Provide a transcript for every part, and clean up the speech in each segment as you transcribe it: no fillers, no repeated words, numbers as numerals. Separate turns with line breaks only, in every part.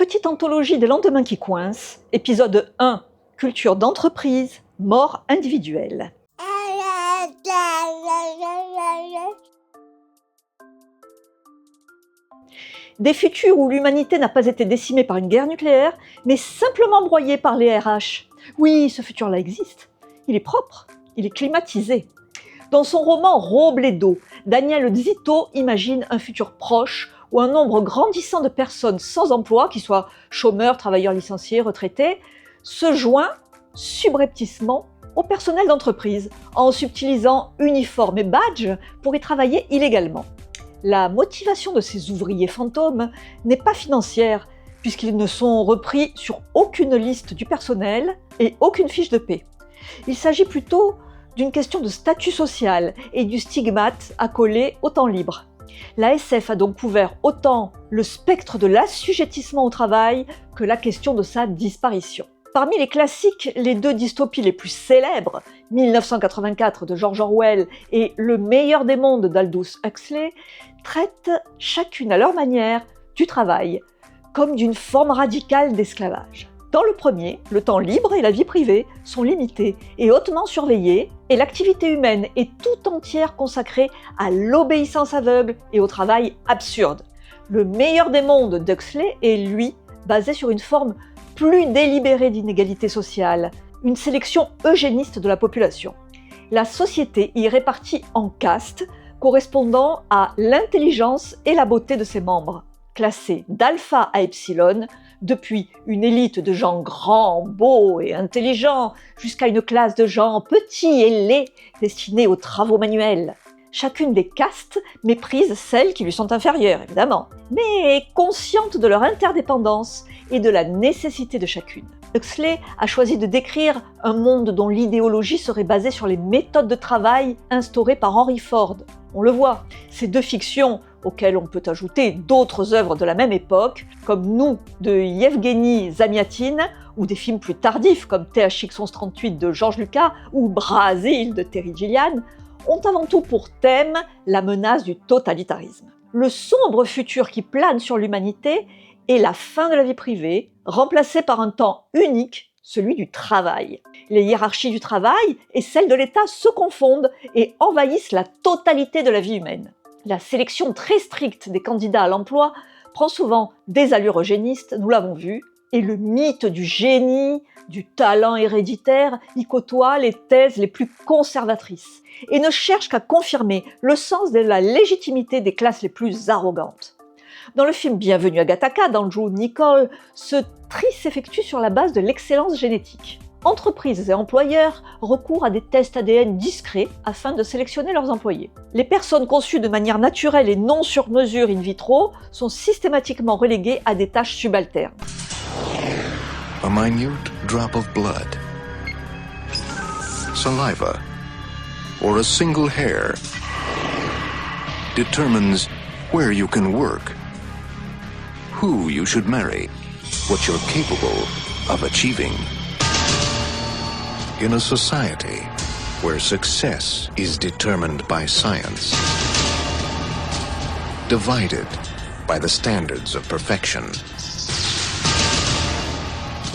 Petite anthologie des lendemains qui coincent, épisode 1, culture d'entreprise, mort individuelle. Des futurs où l'humanité n'a pas été décimée par une guerre nucléaire, mais simplement broyée par les RH. Oui, ce futur-là existe. Il est propre, il est climatisé. Dans son roman Robledo, Daniel Zito imagine un futur proche où un nombre grandissant de personnes sans emploi, qu'ils soient chômeurs, travailleurs licenciés, retraités, se joint subrepticement au personnel d'entreprise en subtilisant uniformes et badges pour y travailler illégalement. La motivation de ces ouvriers fantômes n'est pas financière, puisqu'ils ne sont repris sur aucune liste du personnel et aucune fiche de paie. Il s'agit plutôt d'une question de statut social et du stigmate accolé au temps libre. La SF a donc couvert autant le spectre de l'assujettissement au travail que la question de sa disparition. Parmi les classiques, les deux dystopies les plus célèbres, 1984 de George Orwell et Le meilleur des mondes d'Aldous Huxley, traitent chacune à leur manière du travail, comme d'une forme radicale d'esclavage. Dans le premier, le temps libre et la vie privée sont limités et hautement surveillés, et l'activité humaine est tout entière consacrée à l'obéissance aveugle et au travail absurde. Le meilleur des mondes d'Huxley est, lui, basé sur une forme plus délibérée d'inégalité sociale, une sélection eugéniste de la population. La société y est répartie en castes, correspondant à l'intelligence et la beauté de ses membres, classés d'alpha à epsilon, depuis une élite de gens grands, beaux et intelligents, jusqu'à une classe de gens petits et laids, destinés aux travaux manuels. Chacune des castes méprise celles qui lui sont inférieures, évidemment, mais est consciente de leur interdépendance et de la nécessité de chacune. Huxley a choisi de décrire un monde dont l'idéologie serait basée sur les méthodes de travail instaurées par Henry Ford. On le voit, ces deux fictions, auxquelles on peut ajouter d'autres œuvres de la même époque, comme Nous de Yevgeny Zamyatin, ou des films plus tardifs comme THX 1138 de George Lucas ou Brasil de Terry Gilliam, ont avant tout pour thème la menace du totalitarisme. Le sombre futur qui plane sur l'humanité est la fin de la vie privée, remplacée par un temps unique, celui du travail. Les hiérarchies du travail et celles de l'État se confondent et envahissent la totalité de la vie humaine. La sélection très stricte des candidats à l'emploi prend souvent des allures eugénistes, nous l'avons vu, et le mythe du génie, du talent héréditaire y côtoie les thèses les plus conservatrices et ne cherche qu'à confirmer le sens de la légitimité des classes les plus arrogantes. Dans le film Bienvenue à Gattaca d'Andrew Niccol, ce tri s'effectue sur la base de l'excellence génétique. Entreprises et employeurs recourent à des tests ADN discrets afin de sélectionner leurs employés. Les personnes conçues de manière naturelle et non sur mesure in vitro sont systématiquement reléguées à des tâches subalternes.
A minute drop of blood, saliva, or a single hair determines where you can work, who you should marry, what you're capable of achieving. In a society where success is determined by science, divided by the standards of perfection,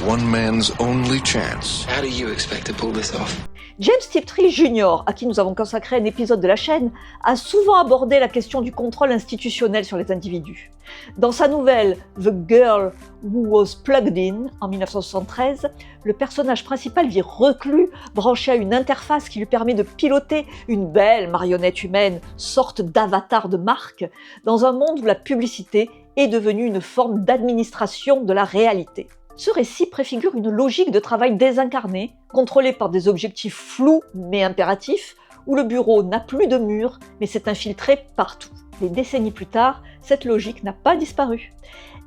one man's only chance.
How do you expect to pull this off?
James Tiptree Jr., à qui nous avons consacré un épisode de la chaîne, a souvent abordé la question du contrôle institutionnel sur les individus. Dans sa nouvelle The Girl Who Was Plugged In, en 1973, le personnage principal vit reclus, branché à une interface qui lui permet de piloter une belle marionnette humaine, sorte d'avatar de marque, dans un monde où la publicité est devenue une forme d'administration de la réalité. Ce récit préfigure une logique de travail désincarné, contrôlée par des objectifs flous mais impératifs, où le bureau n'a plus de murs mais s'est infiltré partout. Des décennies plus tard, cette logique n'a pas disparu.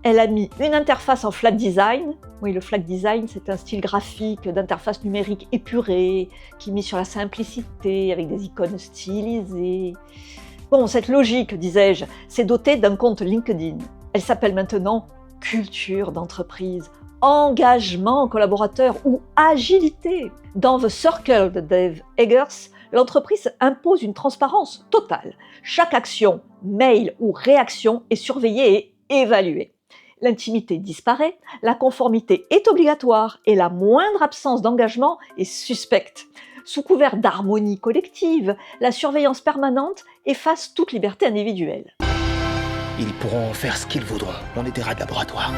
Elle a mis une interface en flat design. Oui, le flat design, c'est un style graphique d'interface numérique épurée, qui mise sur la simplicité, avec des icônes stylisées. Bon, cette logique, disais-je, s'est dotée d'un compte LinkedIn. Elle s'appelle maintenant culture d'entreprise, engagement collaborateur ou agilité. Dans The Circle de Dave Eggers, l'entreprise impose une transparence totale. Chaque action, mail ou réaction est surveillée et évaluée. L'intimité disparaît, la conformité est obligatoire et la moindre absence d'engagement est suspecte. Sous couvert d'harmonie collective, la surveillance permanente efface toute liberté individuelle.
Ils pourront faire ce qu'ils voudront dans les terrains de laboratoire.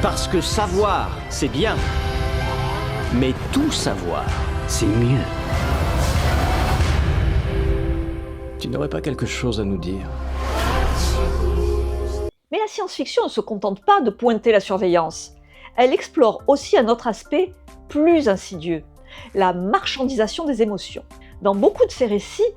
Parce que savoir, c'est bien. Mais tout savoir, c'est mieux. Tu n'aurais pas quelque chose à nous dire?
Mais la science-fiction ne se contente pas de pointer la surveillance. Elle explore aussi un autre aspect plus insidieux, la marchandisation des émotions. Dans beaucoup de ces récits,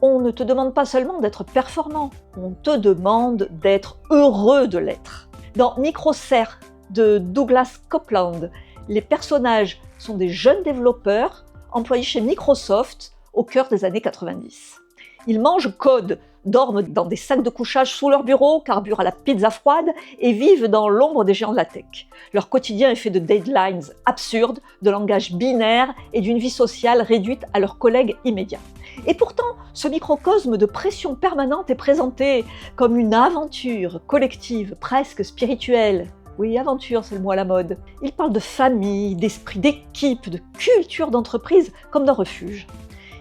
on ne te demande pas seulement d'être performant, on te demande d'être heureux de l'être. Dans Microser de Douglas Coupland, les personnages sont des jeunes développeurs employés chez Microsoft au cœur des années 90. Ils mangent code, dorment dans des sacs de couchage sous leur bureau, carburent à la pizza froide et vivent dans l'ombre des géants de la tech. Leur quotidien est fait de deadlines absurdes, de langage binaire et d'une vie sociale réduite à leurs collègues immédiats. Et pourtant, ce microcosme de pression permanente est présenté comme une aventure collective, presque spirituelle. Oui, aventure, c'est le mot à la mode. Il parle de famille, d'esprit d'équipe, de culture d'entreprise comme d'un refuge.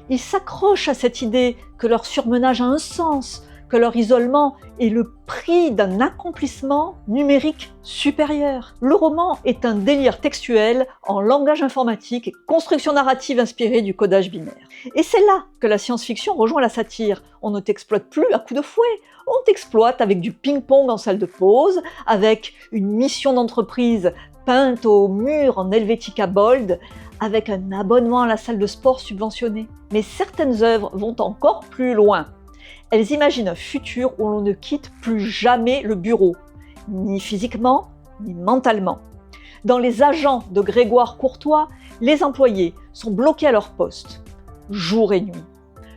Ils s'accrochent à cette idée que leur surmenage a un sens, que leur isolement est le prix d'un accomplissement numérique supérieur. Le roman est un délire textuel en langage informatique et construction narrative inspirée du codage binaire. Et c'est là que la science-fiction rejoint la satire. On ne t'exploite plus à coups de fouet, on t'exploite avec du ping-pong en salle de pause, avec une mission d'entreprise peinte au mur en Helvetica Bold, avec un abonnement à la salle de sport subventionnée. Mais certaines œuvres vont encore plus loin. Elles imaginent un futur où l'on ne quitte plus jamais le bureau, ni physiquement, ni mentalement. Dans Les Agents de Grégoire Courtois, les employés sont bloqués à leur poste, jour et nuit,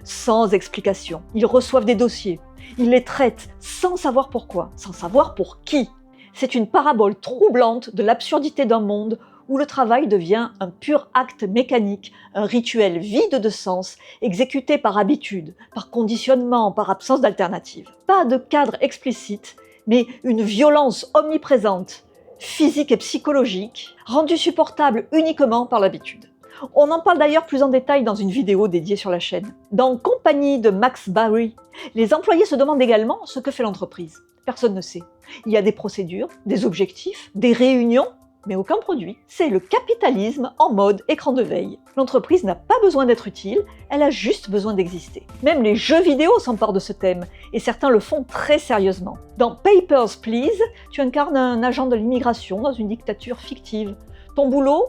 sans explication. Ils reçoivent des dossiers, ils les traitent sans savoir pourquoi, sans savoir pour qui. C'est une parabole troublante de l'absurdité d'un monde où le travail devient un pur acte mécanique, un rituel vide de sens, exécuté par habitude, par conditionnement, par absence d'alternative. Pas de cadre explicite, mais une violence omniprésente, physique et psychologique, rendue supportable uniquement par l'habitude. On en parle d'ailleurs plus en détail dans une vidéo dédiée sur la chaîne. Dans Compagnie de Max Barry, les employés se demandent également ce que fait l'entreprise. Personne ne sait. Il y a des procédures, des objectifs, des réunions, mais aucun produit. C'est le capitalisme en mode écran de veille. L'entreprise n'a pas besoin d'être utile, elle a juste besoin d'exister. Même les jeux vidéo s'emparent de ce thème, et certains le font très sérieusement. Dans Papers, Please, tu incarnes un agent de l'immigration dans une dictature fictive. Ton boulot ?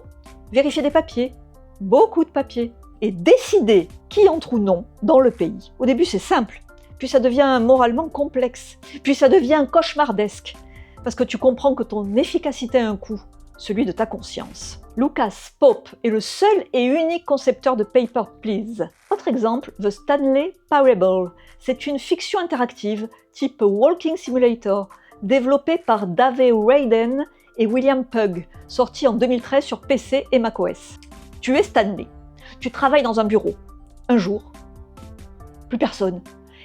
Vérifier des papiers. Beaucoup de papiers. Et décider qui entre ou non dans le pays. Au début, c'est simple. Puis ça devient moralement complexe. Puis ça devient cauchemardesque. Parce que tu comprends que ton efficacité a un coût, celui de ta conscience. Lucas Pope est le seul et unique concepteur de Papers, Please. Autre exemple, The Stanley Parable. C'est une fiction interactive type Walking Simulator, développée par Dave Raiden et William Pugh, sortie en 2013 sur PC et macOS. Tu es Stanley. Tu travailles dans un bureau. Un jour, plus personne.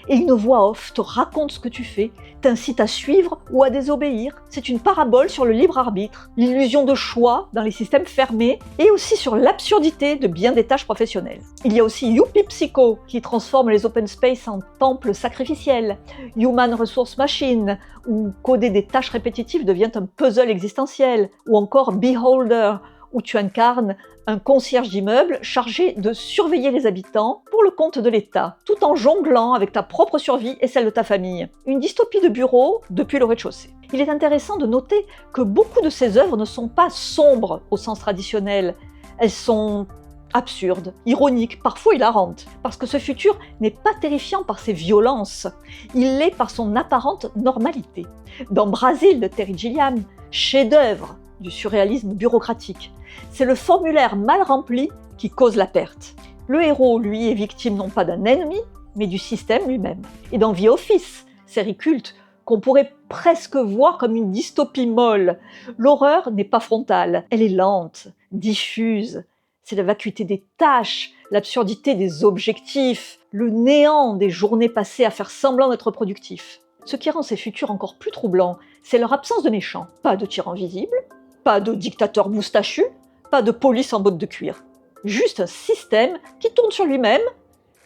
Et une voix off te raconte ce que tu fais, t'incite à suivre ou à désobéir. C'est une parabole sur le libre arbitre, l'illusion de choix dans les systèmes fermés et aussi sur l'absurdité de bien des tâches professionnelles. Il y a aussi Youpi Psycho qui transforme les open space en temples sacrificiels, Human Resource Machine où coder des tâches répétitives devient un puzzle existentiel, ou encore Beholder où tu incarnes un concierge d'immeuble chargé de surveiller les habitants pour le compte de l'État, tout en jonglant avec ta propre survie et celle de ta famille. Une dystopie de bureau depuis le rez-de-chaussée. Il est intéressant de noter que beaucoup de ces œuvres ne sont pas sombres au sens traditionnel. Elles sont absurdes, ironiques, parfois hilarantes, parce que ce futur n'est pas terrifiant par ses violences, il l'est par son apparente normalité. Dans Brasil de Terry Gilliam, chef-d'œuvre du surréalisme bureaucratique, c'est le formulaire mal rempli qui cause la perte. Le héros, lui, est victime non pas d'un ennemi, mais du système lui-même. Et dans The Office, série culte, qu'on pourrait presque voir comme une dystopie molle, l'horreur n'est pas frontale, elle est lente, diffuse. C'est la vacuité des tâches, l'absurdité des objectifs, le néant des journées passées à faire semblant d'être productif. Ce qui rend ces futurs encore plus troublants, c'est leur absence de méchants. Pas de tyrans visibles, pas de dictateurs moustachus, pas de police en bottes de cuir. Juste un système qui tourne sur lui-même,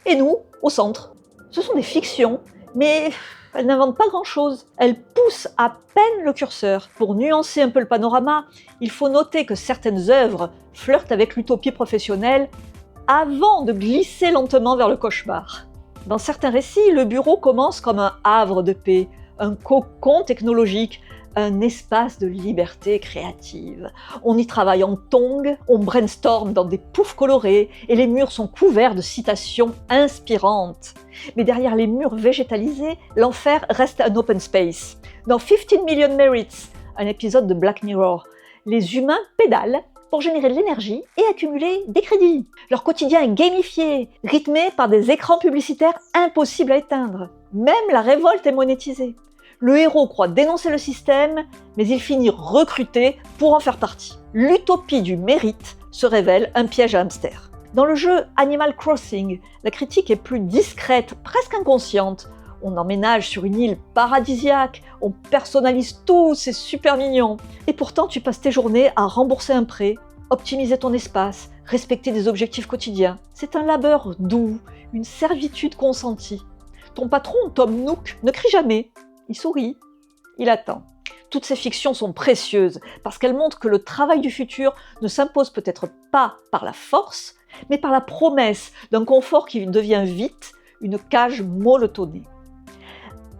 et nous, au centre. Ce sont des fictions, mais elles n'inventent pas grand-chose. Elles poussent à peine le curseur. Pour nuancer un peu le panorama, il faut noter que certaines œuvres flirtent avec l'utopie professionnelle avant de glisser lentement vers le cauchemar. Dans certains récits, le bureau commence comme un havre de paix, un cocon technologique, un espace de liberté créative. On y travaille en tongs, on brainstorm dans des poufs colorés et les murs sont couverts de citations inspirantes. Mais derrière les murs végétalisés, l'enfer reste un open space. Dans 15 Million Merits, un épisode de Black Mirror, les humains pédalent pour générer de l'énergie et accumuler des crédits. Leur quotidien est gamifié, rythmé par des écrans publicitaires impossibles à éteindre. Même la révolte est monétisée. Le héros croit dénoncer le système, mais il finit recruté pour en faire partie. L'utopie du mérite se révèle un piège à hamster. Dans le jeu Animal Crossing, la critique est plus discrète, presque inconsciente. On emménage sur une île paradisiaque, on personnalise tout, c'est super mignon. Et pourtant, tu passes tes journées à rembourser un prêt, optimiser ton espace, respecter des objectifs quotidiens. C'est un labeur doux, une servitude consentie. Ton patron, Tom Nook, ne crie jamais. Il sourit, il attend. Toutes ces fictions sont précieuses parce qu'elles montrent que le travail du futur ne s'impose peut-être pas par la force, mais par la promesse d'un confort qui devient vite une cage molletonnée.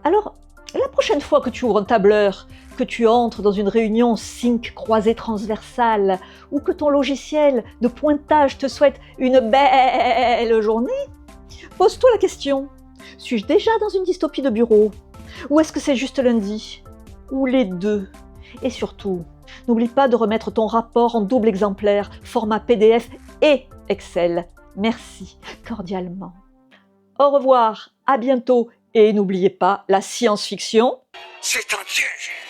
Alors, la prochaine fois que tu ouvres un tableur, que tu entres dans une réunion sync croisée transversale ou que ton logiciel de pointage te souhaite une belle journée, pose-toi la question, suis-je déjà dans une dystopie de bureau ? Ou est-ce que c'est juste lundi ? Ou les deux ? Et surtout, n'oublie pas de remettre ton rapport en double exemplaire, format PDF et Excel. Merci, cordialement. Au revoir, à bientôt, et n'oubliez pas, la science-fiction,
C'est un piège.